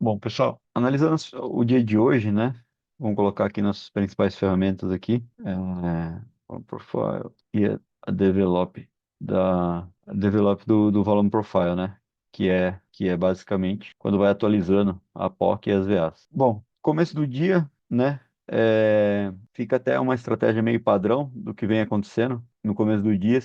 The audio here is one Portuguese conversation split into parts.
Bom, pessoal, analisando o dia de hoje, né? Vamos colocar aqui nossas principais ferramentas aqui. O Profile e a Develop a Develop do Volume Profile, né? Que é basicamente quando vai atualizando a POC e as VAs. Bom, começo do dia, né? Fica até uma estratégia meio padrão do que vem acontecendo no começo do dia.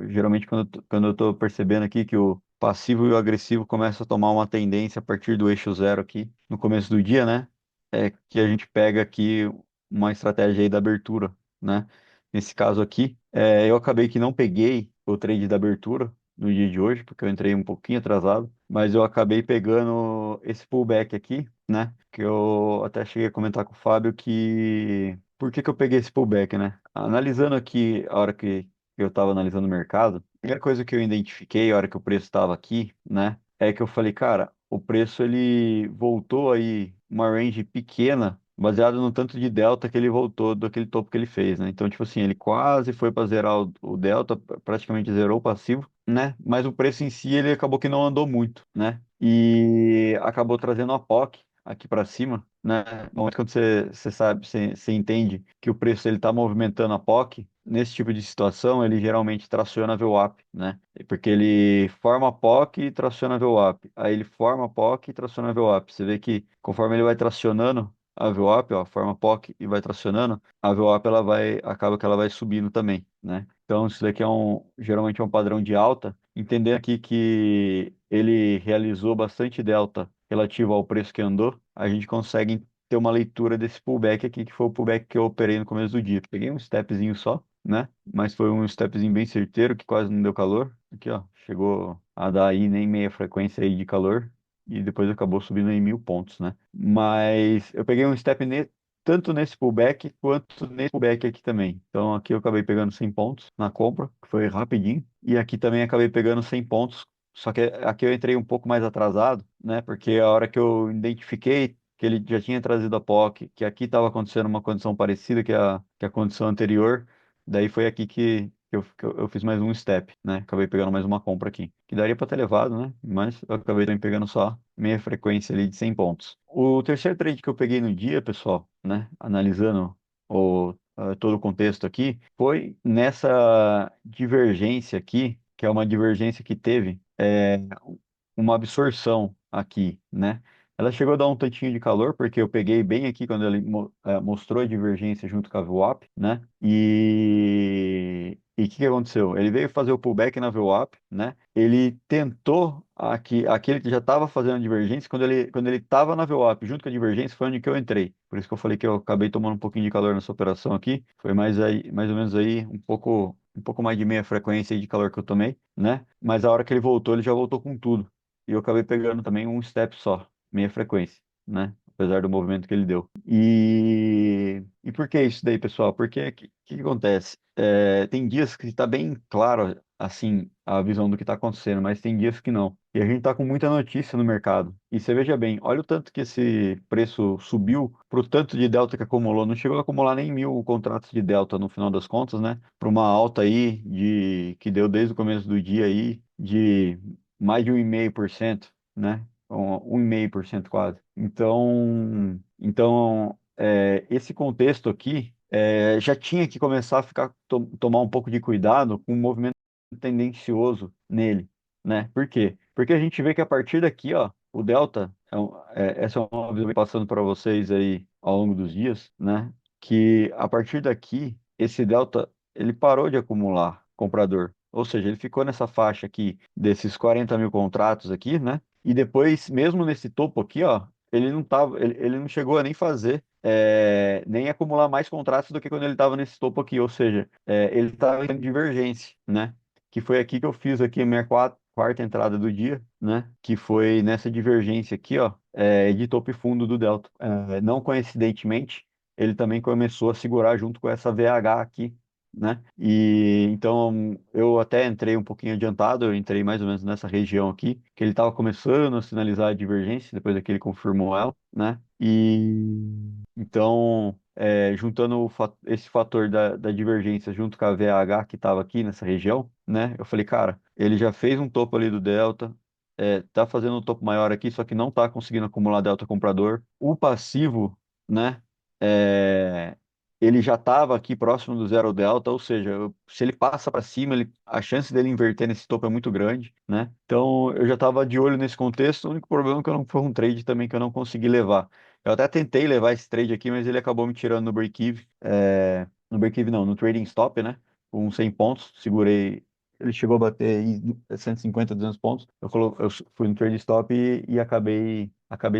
Geralmente quando eu tô percebendo aqui que o passivo e o agressivo começam a tomar uma tendência a partir do eixo zero aqui no começo do dia, né? É que a gente pega aqui uma estratégia aí da abertura, né? Nesse caso aqui, eu acabei que não peguei o trade da abertura no dia de hoje, porque eu entrei um pouquinho atrasado, mas eu acabei pegando esse pullback aqui, né? Que eu até cheguei a comentar com o Fábio que por que que eu peguei esse pullback, né? Analisando aqui a hora que eu estava analisando o mercado, a primeira coisa que eu identifiquei a hora que o preço estava aqui, né, é que eu falei, cara, o preço ele voltou aí uma range pequena, baseado no tanto de delta que ele voltou daquele topo que ele fez, né? Então, tipo assim, ele quase foi para zerar o delta, praticamente zerou o passivo, né? Mas o preço em si ele acabou que não andou muito, né? E acabou trazendo a POC aqui para cima, né? No momento quando você sabe, você entende que o preço ele está movimentando a POC, nesse tipo de situação ele geralmente traciona a VWAP, né? Porque ele forma a POC e traciona a VWAP. Aí ele forma a POC e traciona a VWAP. Você vê que conforme ele vai tracionando a VWAP, ó, forma a POC e vai tracionando, a VWAP acaba que ela vai subindo também, né? Então isso daqui geralmente é um padrão de alta. Entender aqui que ele realizou bastante delta relativo ao preço que andou, a gente consegue ter uma leitura desse pullback aqui, que foi o pullback que eu operei no começo do dia. Peguei um stepzinho só, né? Mas foi um stepzinho bem certeiro, que quase não deu calor. Aqui, ó, chegou a dar aí nem meia frequência aí de calor, e depois acabou subindo em 1.000 pontos, né? Mas eu peguei um step tanto nesse pullback quanto nesse pullback aqui também. Então aqui eu acabei pegando 100 pontos na compra, que foi rapidinho, e aqui também acabei pegando 100 pontos, só que aqui eu entrei um pouco mais atrasado, né? Porque a hora que eu identifiquei que ele já tinha trazido a POC, que aqui estava acontecendo uma condição parecida que a condição anterior, daí foi aqui que eu fiz mais um step, né? Acabei pegando mais uma compra aqui, que daria para ter levado, né? Mas eu acabei também pegando só meia frequência ali de 100 pontos. O terceiro trade que eu peguei no dia, pessoal, né? Analisando todo o contexto aqui, foi nessa divergência aqui, que é uma divergência que teve uma absorção aqui, né? Ela chegou a dar um tantinho de calor, porque eu peguei bem aqui quando ele mostrou a divergência junto com a VWAP, né? E o que que aconteceu? Ele veio fazer o pullback na VWAP, né? Ele tentou aqui ele já estava fazendo a divergência, quando ele estava na VWAP junto com a divergência, foi onde que eu entrei. Por isso que eu falei que eu acabei tomando um pouquinho de calor nessa operação aqui. Foi mais ou menos aí, um pouco mais de meia frequência aí de calor que eu tomei, né? Mas a hora que ele voltou, ele já voltou com tudo. E eu acabei pegando também um step só, meia frequência, né? Apesar do movimento que ele deu. E por que isso daí, pessoal? Porque o que acontece? Tem dias que está bem claro, assim, a visão do que está acontecendo, mas tem dias que não. E a gente está com muita notícia no mercado. E você veja bem, olha o tanto que esse preço subiu para o tanto de delta que acumulou. Não chegou a acumular nem 1.000 contratos de delta no final das contas, né? Para uma alta aí que deu desde o começo do dia aí de mais de 1,5%, né? 1,5% quase. Então, esse contexto aqui já tinha que começar a tomar um pouco de cuidado com o movimento tendencioso nele, né? Por quê? Porque a gente vê que a partir daqui, ó, o delta, essa é uma visão que eu vou passando para vocês aí ao longo dos dias, né? Que a partir daqui, esse delta, ele parou de acumular comprador. Ou seja, ele ficou nessa faixa aqui desses 40.000 contratos aqui, né? E depois, mesmo nesse topo aqui, ó, ele não chegou a nem fazer, nem acumular mais contratos do que quando ele estava nesse topo aqui. Ou seja, ele estava em divergência, né? Que foi aqui que eu fiz aqui a minha quarta entrada do dia, né? Que foi nessa divergência aqui, ó, de topo e fundo do Delta. Não coincidentemente, ele também começou a segurar junto com essa VH aqui, né? E então eu até entrei um pouquinho adiantado, eu entrei mais ou menos nessa região aqui, que ele estava começando a sinalizar a divergência, depois que ele confirmou ela, né? E então, juntando esse fator da divergência junto com a VH que estava aqui nessa região, né? Eu falei, cara, ele já fez um topo ali do delta, tá fazendo um topo maior aqui, só que não tá conseguindo acumular delta comprador. O passivo, né? é, Ele já estava aqui próximo do zero delta, ou seja, se ele passa para cima, a chance dele inverter nesse topo é muito grande, né? Então eu já estava de olho nesse contexto. O único problema é que eu não foi um trade também que eu não consegui levar. Eu até tentei levar esse trade aqui, mas ele acabou me tirando no break-even. No break-even não, no trading stop, né? Com 100 pontos, segurei. Ele chegou a bater aí 150, 200 pontos. Eu fui no trading stop e acabei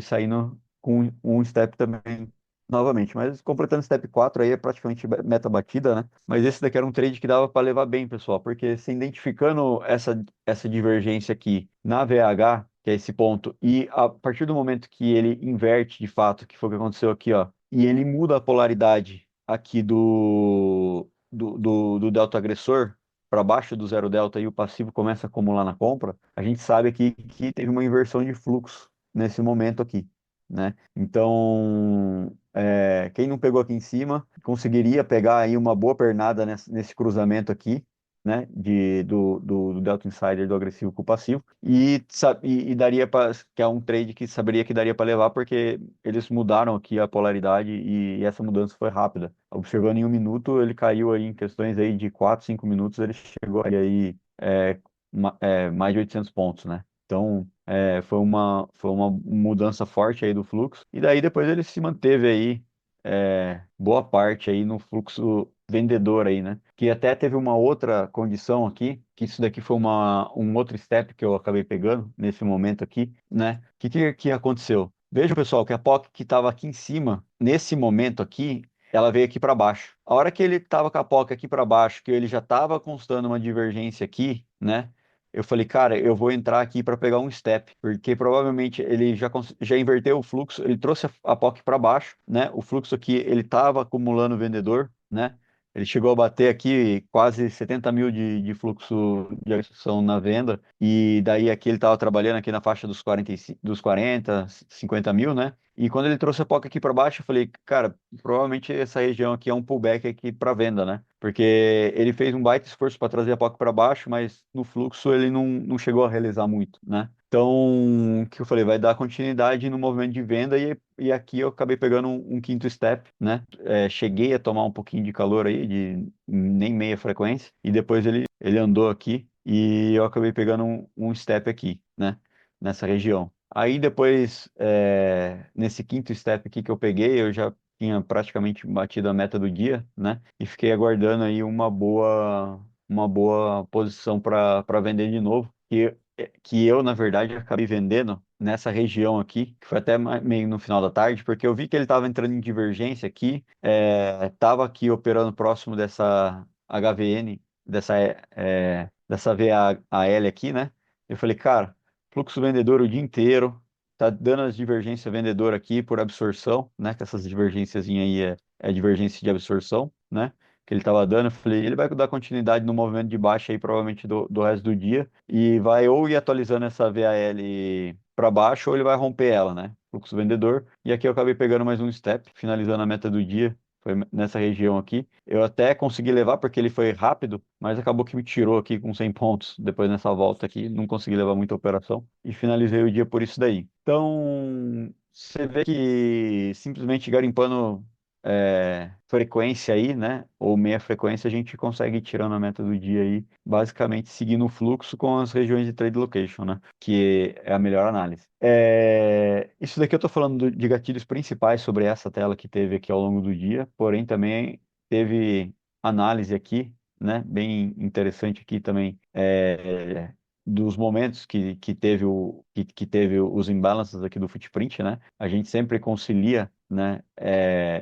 saindo com um step também novamente. Mas completando step 4 aí é praticamente meta batida, né? Mas esse daqui era um trade que dava para levar bem, pessoal, porque se identificando essa divergência aqui na VH, que é esse ponto, e a partir do momento que ele inverte de fato, que foi o que aconteceu aqui, ó, e ele muda a polaridade aqui do delta agressor para baixo do zero delta e o passivo começa a acumular na compra, a gente sabe aqui que teve uma inversão de fluxo nesse momento aqui, né? Então, quem não pegou aqui em cima conseguiria pegar aí uma boa pernada nesse cruzamento aqui, né? Do Delta Insider do agressivo com o passivo e daria para que é um trade que saberia que daria para levar porque eles mudaram aqui a polaridade e essa mudança foi rápida. Observando em 1 minuto, ele caiu aí em questões aí de 4, 5 minutos, ele chegou aí mais de 800 pontos, né? Então, foi uma mudança forte aí do fluxo. E daí depois ele se manteve aí, boa parte aí no fluxo vendedor aí, né? Que até teve uma outra condição aqui, que isso daqui foi um outro step que eu acabei pegando nesse momento aqui, né? O que aconteceu? Veja, pessoal, que a POC que estava aqui em cima, nesse momento aqui, ela veio aqui para baixo. A hora que ele estava com a POC aqui para baixo, que ele já estava constando uma divergência aqui, né? Eu falei, cara, eu vou entrar aqui para pegar um step, porque provavelmente ele já inverteu o fluxo, ele trouxe a POC para baixo, né? O fluxo aqui, ele estava acumulando vendedor, né? Ele chegou a bater aqui quase 70 mil de fluxo de execução na venda, e daí aqui ele estava trabalhando aqui na faixa dos 40, 50 mil, né? E quando ele trouxe a POC aqui para baixo, eu falei, cara, provavelmente essa região aqui é um pullback aqui para venda, né? Porque ele fez um baita esforço para trazer a POC para baixo, mas no fluxo ele não chegou a realizar muito, né? Então, o que eu falei, vai dar continuidade no movimento de venda e aqui eu acabei pegando um quinto step, né? Cheguei a tomar um pouquinho de calor aí, de nem meia frequência, e depois ele andou aqui e eu acabei pegando um step aqui, né? Nessa região. Aí depois, nesse quinto step aqui que eu peguei, eu já tinha praticamente batido a meta do dia, né? E fiquei aguardando aí uma boa posição para vender de novo. Que eu, na verdade, acabei vendendo nessa região aqui, que foi até meio no final da tarde, porque eu vi que ele estava entrando em divergência aqui, estava aqui operando próximo dessa HVN, dessa VAL aqui, né? Eu falei, cara, fluxo vendedor o dia inteiro, tá dando as divergências vendedor aqui por absorção, né? Que essas divergências aí é divergência de absorção, né? Que ele estava dando, eu falei, ele vai dar continuidade no movimento de baixa aí, provavelmente do resto do dia, e vai ou ir atualizando essa VAL para baixo, ou ele vai romper ela, né? Fluxo vendedor. E aqui eu acabei pegando mais um step, finalizando a meta do dia. Foi nessa região aqui. Eu até consegui levar porque ele foi rápido, mas acabou que me tirou aqui com 100 pontos depois nessa volta aqui. Não consegui levar muita operação e finalizei o dia por isso daí. Então, você vê que simplesmente garimpando frequência aí, né? Ou meia frequência, a gente consegue ir tirando a meta do dia aí, basicamente seguindo o fluxo com as regiões de trade location, né? Que é a melhor análise. Isso daqui eu estou falando de gatilhos principais sobre essa tela que teve aqui ao longo do dia, porém também teve análise aqui, né? Bem interessante aqui também. Dos momentos que teve os imbalances aqui do footprint, né? A gente sempre concilia, né?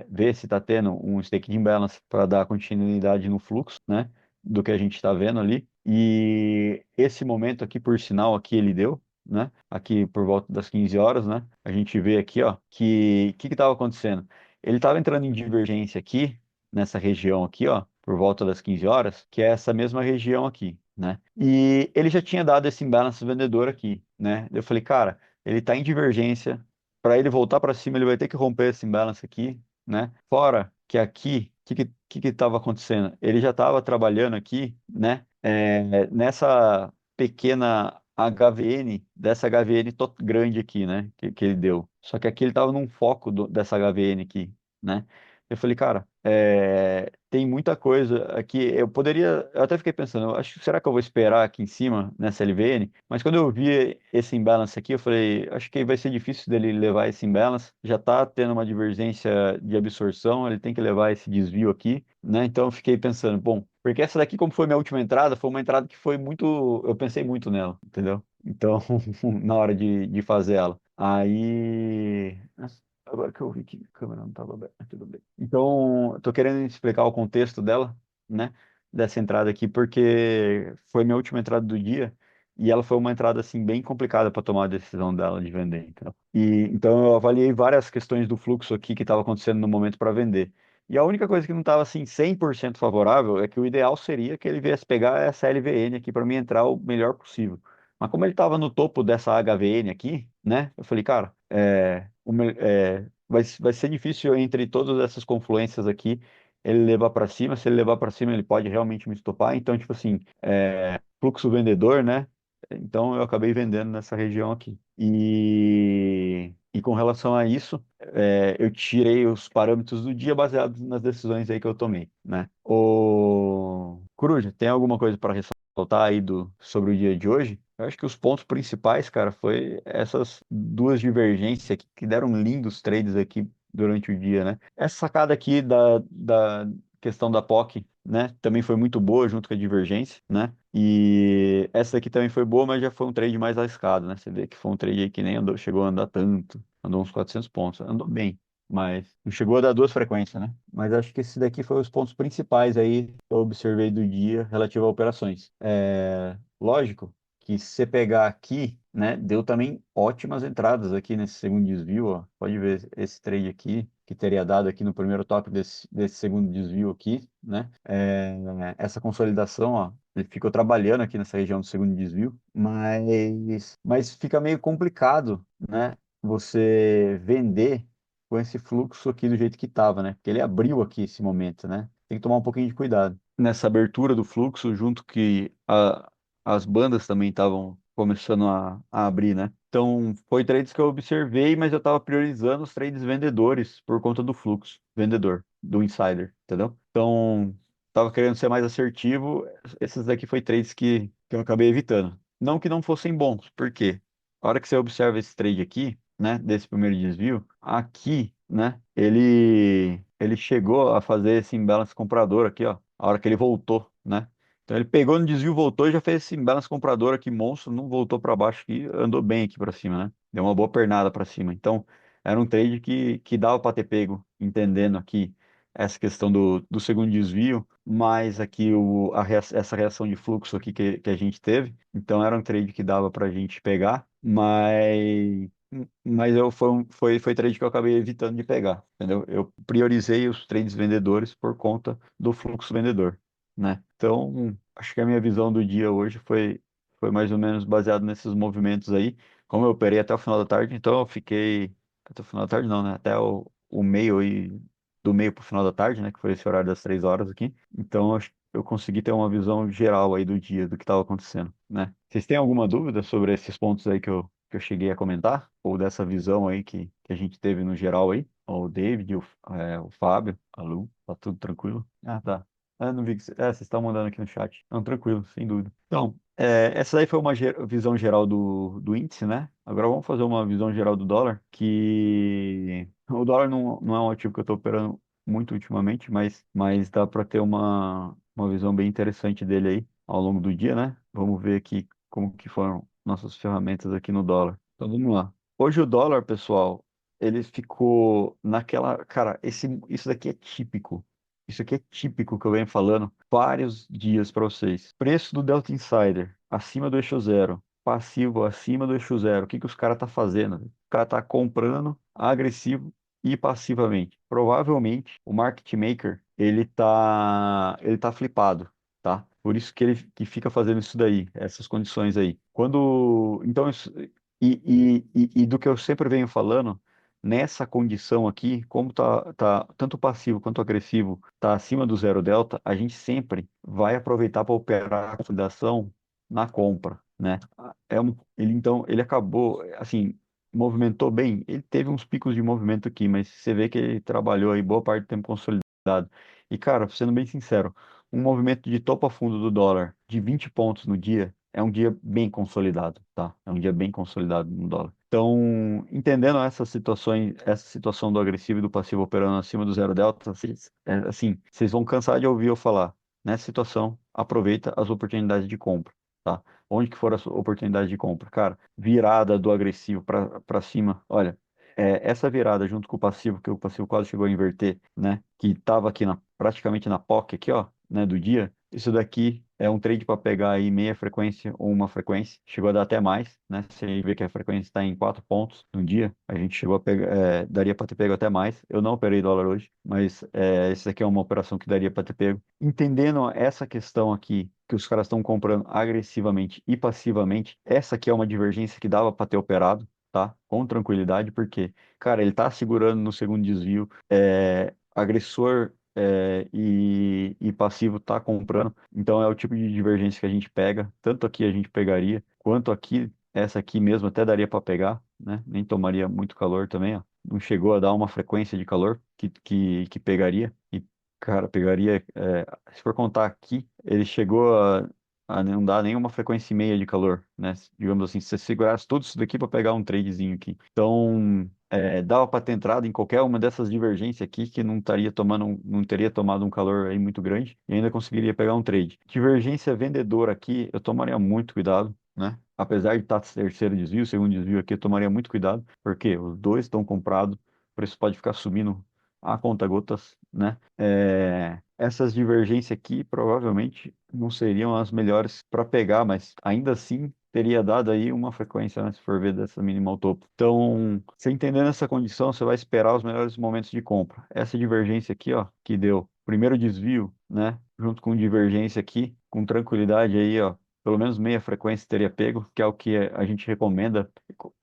Ver se está tendo um stake de imbalance para dar continuidade no fluxo, né? Do que a gente está vendo ali. E esse momento aqui, por sinal, aqui ele deu, né? Aqui por volta das 15 horas, né? A gente vê aqui, ó, que estava acontecendo. Ele estava entrando em divergência aqui, nessa região aqui, ó, por volta das 15 horas, que é essa mesma região aqui, né? E ele já tinha dado esse imbalance vendedor aqui, né? Eu falei, cara, ele está em divergência. Para ele voltar para cima, ele vai ter que romper esse imbalance aqui, né? Fora que aqui, o que estava acontecendo? Ele já estava trabalhando aqui, né? Nessa pequena HVN, dessa HVN grande aqui, né? Que ele deu. Só que aqui ele tava num foco dessa HVN aqui, né? Eu falei, cara, tem muita coisa aqui. Eu até fiquei pensando, eu acho, será que eu vou esperar aqui em cima nessa LVN? Mas quando eu vi esse imbalance aqui, eu falei, acho que vai ser difícil dele levar esse imbalance. Já tá tendo uma divergência de absorção, ele tem que levar esse desvio aqui, né? Então eu fiquei pensando, bom, porque essa daqui, como foi minha última entrada, foi uma entrada que foi muito. Eu pensei muito nela, entendeu? Então, na hora de fazer ela. Aí. Nossa, agora que eu vi que a câmera não estava aberta, tudo bem. Então, eu tô querendo explicar o contexto dela, né? Dessa entrada aqui, porque foi minha última entrada do dia e ela foi uma entrada, assim, bem complicada para tomar a decisão dela de vender, entendeu? E então eu avaliei várias questões do fluxo aqui que estava acontecendo no momento para vender. E a única coisa que não estava assim 100% favorável é que o ideal seria que ele viesse pegar essa LVN aqui para mim entrar o melhor possível. Mas como ele estava no topo dessa HVN aqui, né? Eu falei, cara, vai ser difícil entre todas essas confluências aqui ele levar para cima. Se ele levar para cima, ele pode realmente me estopar. Então, tipo assim, fluxo vendedor, né? Então eu acabei vendendo nessa região aqui. E com relação a isso, eu tirei os parâmetros do dia baseados nas decisões aí que eu tomei, né? O Coruja, tem alguma coisa para ressaltar aí sobre o dia de hoje? Eu acho que os pontos principais, cara, foi essas duas divergências aqui que deram lindos trades aqui durante o dia, né? Essa sacada aqui da questão da POC, né? Também foi muito boa junto com a divergência, né? E essa aqui também foi boa, mas já foi um trade mais arriscado, né? Você vê que foi um trade aí que nem andou, chegou a andar tanto, andou uns 400 pontos, andou bem, mas não chegou a dar duas frequências, né? Mas acho que esse daqui foi os pontos principais aí que eu observei do dia relativo a operações. Lógico que se você pegar aqui, né, deu também ótimas entradas aqui nesse segundo desvio, ó. Pode ver esse trade aqui, que teria dado aqui no primeiro top desse segundo desvio aqui, né? Essa consolidação, ó, ele ficou trabalhando aqui nessa região do segundo desvio, mas fica meio complicado, né? Você vender com esse fluxo aqui do jeito que estava, né? Porque ele abriu aqui esse momento, né? Tem que tomar um pouquinho de cuidado. Nessa abertura do fluxo, junto que as bandas também estavam começando a abrir, né? Então, foi trades que eu observei, mas eu estava priorizando os trades vendedores por conta do fluxo vendedor, do insider, entendeu? Então, estava querendo ser mais assertivo. Esses daqui foi trades que eu acabei evitando. Não que não fossem bons, por quê? A hora que você observa esse trade aqui, né, desse primeiro desvio, aqui, né, ele chegou a fazer esse imbalance comprador aqui, ó, a hora que ele voltou, né? Então ele pegou no desvio, voltou e já fez esse imbalance comprador aqui, monstro, não voltou para baixo aqui, andou bem aqui para cima, né? Deu uma boa pernada para cima. Então, era um trade que dava para ter pego, entendendo aqui essa questão do segundo desvio, mais aqui essa reação de fluxo aqui que a gente teve. Então era um trade que dava para a gente pegar, mas foi trade que eu acabei evitando de pegar, entendeu? Eu priorizei os trades vendedores por conta do fluxo vendedor, né? Então, acho que a minha visão do dia hoje foi mais ou menos baseado nesses movimentos aí. Como eu operei até o final da tarde, então eu fiquei até o final da tarde não, né? Até o meio aí, do meio para o final da tarde, né? Que foi esse horário das 3 horas aqui. Então, acho que eu consegui ter uma visão geral aí do dia, do que estava acontecendo, né? Vocês têm alguma dúvida sobre esses pontos aí que eu cheguei a comentar? Ou dessa visão aí que a gente teve no geral aí? O David, o Fábio, a Lu, tá tudo tranquilo? Ah, tá. Não vi que vocês estão mandando aqui no chat. Não, tranquilo, sem dúvida. Então, essa daí foi uma visão geral do índice, né? Agora vamos fazer uma visão geral do dólar, que o dólar não é um ativo que eu estou operando muito ultimamente, mas dá para ter uma visão bem interessante dele aí ao longo do dia, né? Vamos ver aqui como que foram nossas ferramentas aqui no dólar. Então vamos lá. Hoje o dólar, pessoal, ele ficou naquela. Cara, isso daqui é típico. Isso aqui é típico que eu venho falando vários dias para vocês. Preço do Delta Insider acima do eixo zero. Passivo acima do eixo zero. O que que os caras tá fazendo? O cara tá comprando agressivo e passivamente. Provavelmente o market maker ele tá flipado, tá? Por isso que ele que fica fazendo isso daí, essas condições aí. Então e do que eu sempre venho falando, nessa condição aqui, como tá tanto passivo quanto agressivo tá acima do zero delta, a gente sempre vai aproveitar para operar a consolidação na compra, né? Então, ele acabou, assim, movimentou bem. Ele teve uns picos de movimento aqui, mas você vê que ele trabalhou aí boa parte do tempo consolidado. E, cara, sendo bem sincero, um movimento de topo a fundo do dólar de 20 pontos no dia é um dia bem consolidado, tá? É um dia bem consolidado no dólar. Então, entendendo essas situações, essa situação do agressivo e do passivo operando acima do zero delta, assim, vocês vão cansar de ouvir eu falar. Nessa situação, aproveita as oportunidades de compra, tá? Onde que for a sua oportunidade de compra? Cara, virada do agressivo para cima. Olha, essa virada junto com o passivo, que o passivo quase chegou a inverter, né? Que estava aqui praticamente na POC aqui, ó, né, do dia. Isso daqui é um trade para pegar aí meia frequência ou uma frequência. Chegou a dar até mais, né? Você vê que a frequência está em 4 pontos no dia. A gente chegou a pegar, daria para ter pego até mais. Eu não operei dólar hoje, mas essa aqui é uma operação que daria para ter pego. Entendendo essa questão aqui, que os caras estão comprando agressivamente e passivamente, essa aqui é uma divergência que dava para ter operado, tá? Com tranquilidade, porque, cara, ele tá segurando no segundo desvio, agressor e passivo tá comprando, então é o tipo de divergência que a gente pega, tanto aqui a gente pegaria, quanto aqui, essa aqui mesmo até daria para pegar, né? Nem tomaria muito calor também, ó. Não chegou a dar uma frequência de calor que pegaria. E cara, pegaria. Se for contar aqui, ele chegou a não dar nenhuma frequência e meia de calor, né? Digamos assim, se você segurasse tudo isso daqui para pegar um tradezinho aqui. Então, dava para ter entrado em qualquer uma dessas divergências aqui que não estaria tomando, não teria tomado um calor aí muito grande e ainda conseguiria pegar um trade. Divergência vendedora aqui, eu tomaria muito cuidado, né? Apesar de estar terceiro desvio, segundo desvio aqui, eu tomaria muito cuidado, porque os dois estão comprados, o preço pode ficar subindo a conta gotas, né? Essas divergências aqui provavelmente não seriam as melhores para pegar, mas ainda assim teria dado aí uma frequência, né, se for ver dessa mínima ao topo. Então, você entendendo essa condição, você vai esperar os melhores momentos de compra. Essa divergência aqui, ó, que deu primeiro desvio, né, junto com divergência aqui, com tranquilidade aí, ó, pelo menos meia frequência teria pego, que é o que a gente recomenda.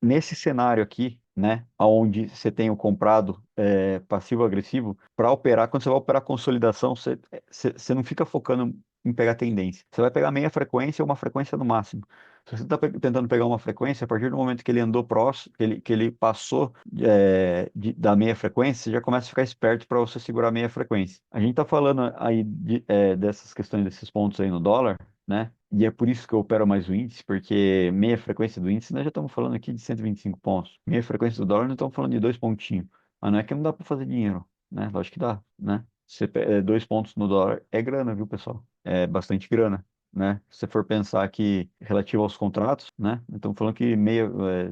Nesse cenário aqui, né, onde você tem o comprado passivo-agressivo, para operar, quando você vai operar consolidação, você não fica focando em pegar tendência. Você vai pegar meia frequência ou uma frequência no máximo. Se você está tentando pegar uma frequência, a partir do momento que ele andou próximo, que ele passou da meia frequência, você já começa a ficar esperto para você segurar a meia frequência. A gente está falando aí dessas questões, desses pontos aí no dólar, né? E é por isso que eu opero mais o índice, porque meia frequência do índice, nós já estamos falando aqui de 125 pontos. Meia frequência do dólar, nós estamos falando de 2 pontinhos. Mas não é que não dá para fazer dinheiro, né? Lógico que dá, né? 2 pontos no dólar é grana, viu, pessoal? É bastante grana, né? Se você for pensar que relativo aos contratos, né? Então falando que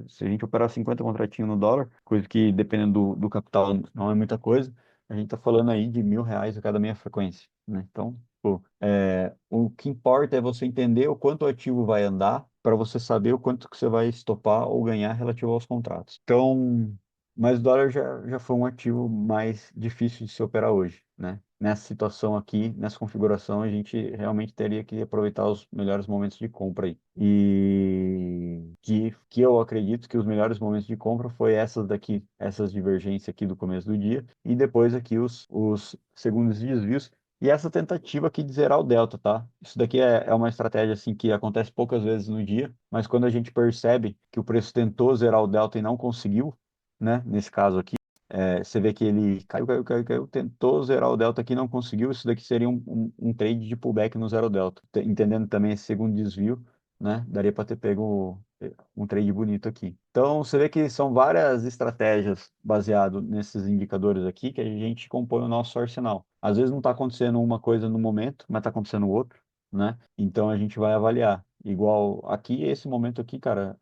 se a gente operar 50 contratinhos no dólar, coisa que dependendo do capital não é muita coisa, a gente tá falando aí de R$ 1.000 a cada meia frequência, né? Então, pô, o que importa é você entender o quanto o ativo vai andar para você saber o quanto que você vai estopar ou ganhar relativo aos contratos. Então, mas o dólar já foi um ativo mais difícil de se operar hoje, né? Nessa situação aqui, nessa configuração, a gente realmente teria que aproveitar os melhores momentos de compra aí. E que eu acredito que os melhores momentos de compra foi essas daqui, essas divergências aqui do começo do dia, e depois aqui os segundos desvios, e essa tentativa aqui de zerar o delta, tá? Isso daqui é uma estratégia assim que acontece poucas vezes no dia, mas quando a gente percebe que o preço tentou zerar o delta e não conseguiu, né? Nesse caso aqui, você vê que ele caiu, tentou zerar o delta aqui, não conseguiu. Isso daqui seria um trade de pullback no zero delta. Entendendo também esse segundo desvio, né? Daria para ter pego um trade bonito aqui. Então, você vê que são várias estratégias baseado nesses indicadores aqui que a gente compõe o nosso arsenal. Às vezes não está acontecendo uma coisa no momento, mas está acontecendo outra, né? Então a gente vai avaliar. Igual aqui, esse momento aqui, cara,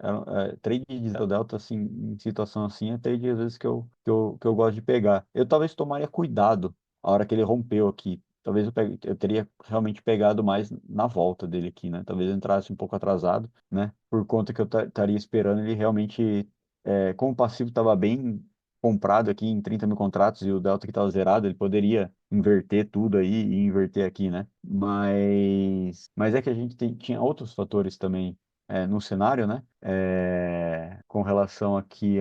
trade de zero delta, assim, em situação assim, é trade às vezes que eu gosto de pegar. Eu talvez tomaria cuidado a hora que ele rompeu aqui. Talvez eu teria realmente pegado mais na volta dele aqui, né? Talvez eu entrasse um pouco atrasado, né? Por conta que eu estaria esperando ele realmente, como o passivo estava bem comprado aqui em 30 mil contratos e o delta que estava zerado, ele poderia inverter tudo aí e inverter aqui, né? Mas é que a gente tinha outros fatores também no cenário, né? Com relação aqui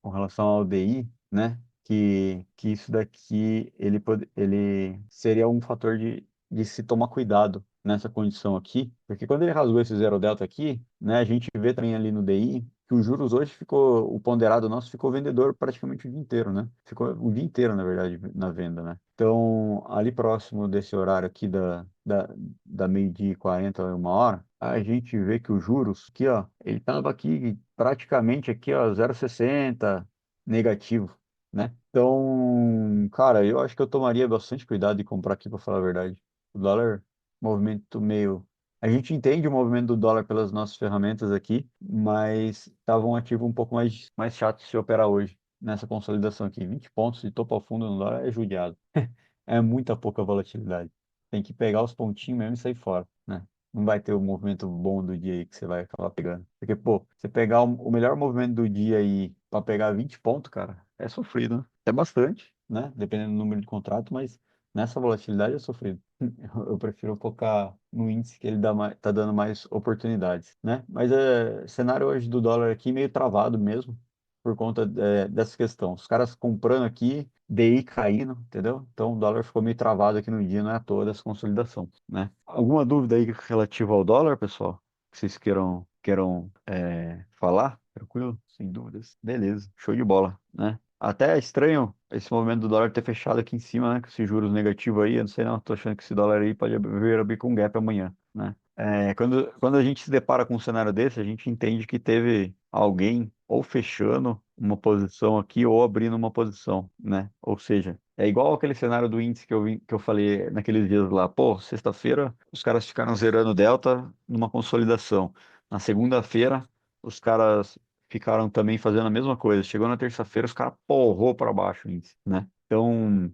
com relação ao DI, né? Que isso daqui ele seria um fator de se tomar cuidado nessa condição aqui, porque quando ele rasgou esse zero delta aqui, né, a gente vê também ali no DI que os juros hoje ficou, o ponderado nosso ficou vendedor praticamente o dia inteiro, né? Ficou o dia inteiro, na verdade, na venda, né? Então, ali próximo desse horário aqui da meio-dia e 40, 1 hora, a gente vê que os juros aqui, ó, ele tava aqui praticamente aqui, ó, 0,60 negativo, né? Então, cara, eu acho que eu tomaria bastante cuidado de comprar aqui, para falar a verdade. O dólar, movimento meio. A gente entende o movimento do dólar pelas nossas ferramentas aqui, mas estava um ativo um pouco mais chato de se operar hoje, nessa consolidação aqui. 20 pontos de topo a fundo no dólar é judiado. É muita pouca volatilidade. Tem que pegar os pontinhos mesmo e sair fora, né? Não vai ter o movimento bom do dia aí que você vai acabar pegando. Porque, pô, você pegar o melhor movimento do dia aí para pegar 20 pontos, cara, é sofrido, né? É bastante, né? Dependendo do número de contrato, mas nessa volatilidade é sofrido. Eu prefiro focar no índice que ele tá dando mais oportunidades, né? Mas cenário hoje do dólar aqui meio travado mesmo, por conta dessa questão. Os caras comprando aqui, DI caindo, entendeu? Então o dólar ficou meio travado aqui no dia, não é à toa dessa consolidação, né? Alguma dúvida aí relativa ao dólar, pessoal? Que vocês queiram falar? Tranquilo? Sem dúvidas. Beleza, show de bola, né? Até é estranho esse movimento do dólar ter fechado aqui em cima, né? Com esses juros negativos aí, eu não sei não, tô achando que esse dólar aí pode vir abrir com gap amanhã, né? Quando a gente se depara com um cenário desse, a gente entende que teve alguém ou fechando uma posição aqui ou abrindo uma posição, né? Ou seja, é igual aquele cenário do índice que eu falei naqueles dias lá. Pô, sexta-feira os caras ficaram zerando o delta numa consolidação. Na segunda-feira os caras ficaram também fazendo a mesma coisa. Chegou na terça-feira os caras porrou para baixo o índice, né? Então,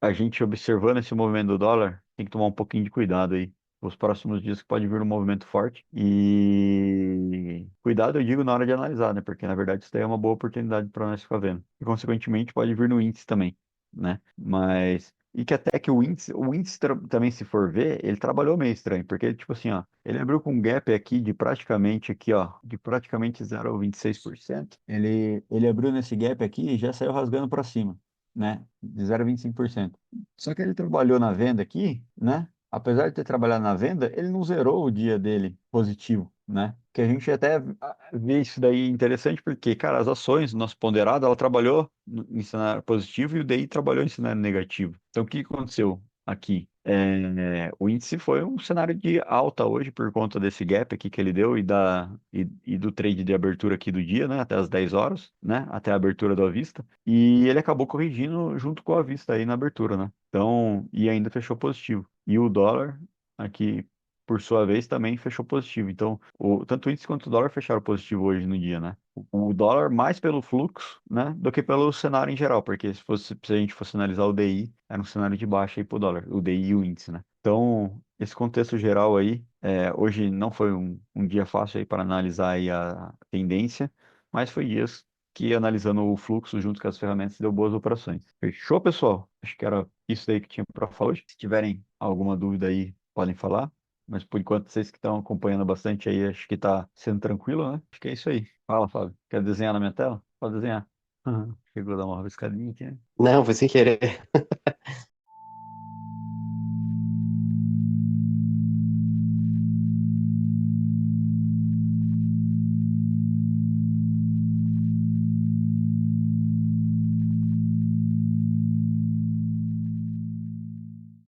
a gente observando esse movimento do dólar, tem que tomar um pouquinho de cuidado aí os próximos dias que pode vir um movimento forte. E cuidado, eu digo, na hora de analisar, né? Porque na verdade isso daí é uma boa oportunidade para nós ficar vendo. E consequentemente pode vir no índice também, né? Mas. E que até que o índice também, se for ver, ele trabalhou meio estranho, porque, tipo assim, ó, ele abriu com um gap aqui de praticamente aqui, ó, de praticamente 0,26%. Ele abriu nesse gap aqui e já saiu rasgando para cima, né? De 0,25%. Só que ele trabalhou na venda aqui, né? Apesar de ter trabalhado na venda, ele não zerou o dia dele positivo, né? Que a gente até vê isso daí interessante, porque, cara, as ações do nosso ponderado, ela trabalhou em cenário positivo e o DI trabalhou em cenário negativo. Então, o que aconteceu aqui? O índice foi um cenário de alta hoje por conta desse gap aqui que ele deu e do trade de abertura aqui do dia, né? Até as 10 horas, né? Até a abertura do à vista. E ele acabou corrigindo junto com a vista aí na abertura, né? Então, e ainda fechou positivo. E o dólar aqui, por sua vez, também fechou positivo. Então, tanto o índice quanto o dólar fecharam positivo hoje no dia, né? O dólar mais pelo fluxo, né, do que pelo cenário em geral, porque se a gente fosse analisar o DI, era um cenário de baixa aí pro dólar, o DI e o índice, né? Então, esse contexto geral aí, hoje não foi um dia fácil aí para analisar aí a tendência, mas foi dias que analisando o fluxo junto com as ferramentas deu boas operações. Fechou, pessoal? Acho que era isso aí que tinha para falar hoje. Se tiverem alguma dúvida aí, podem falar. Mas por enquanto, vocês que estão acompanhando bastante aí, acho que tá sendo tranquilo, né? Acho que é isso aí. Fala, Fábio. Quer desenhar na minha tela? Pode desenhar. Chegou a dar uma rabiscadinha aqui, né? Não, foi sem querer.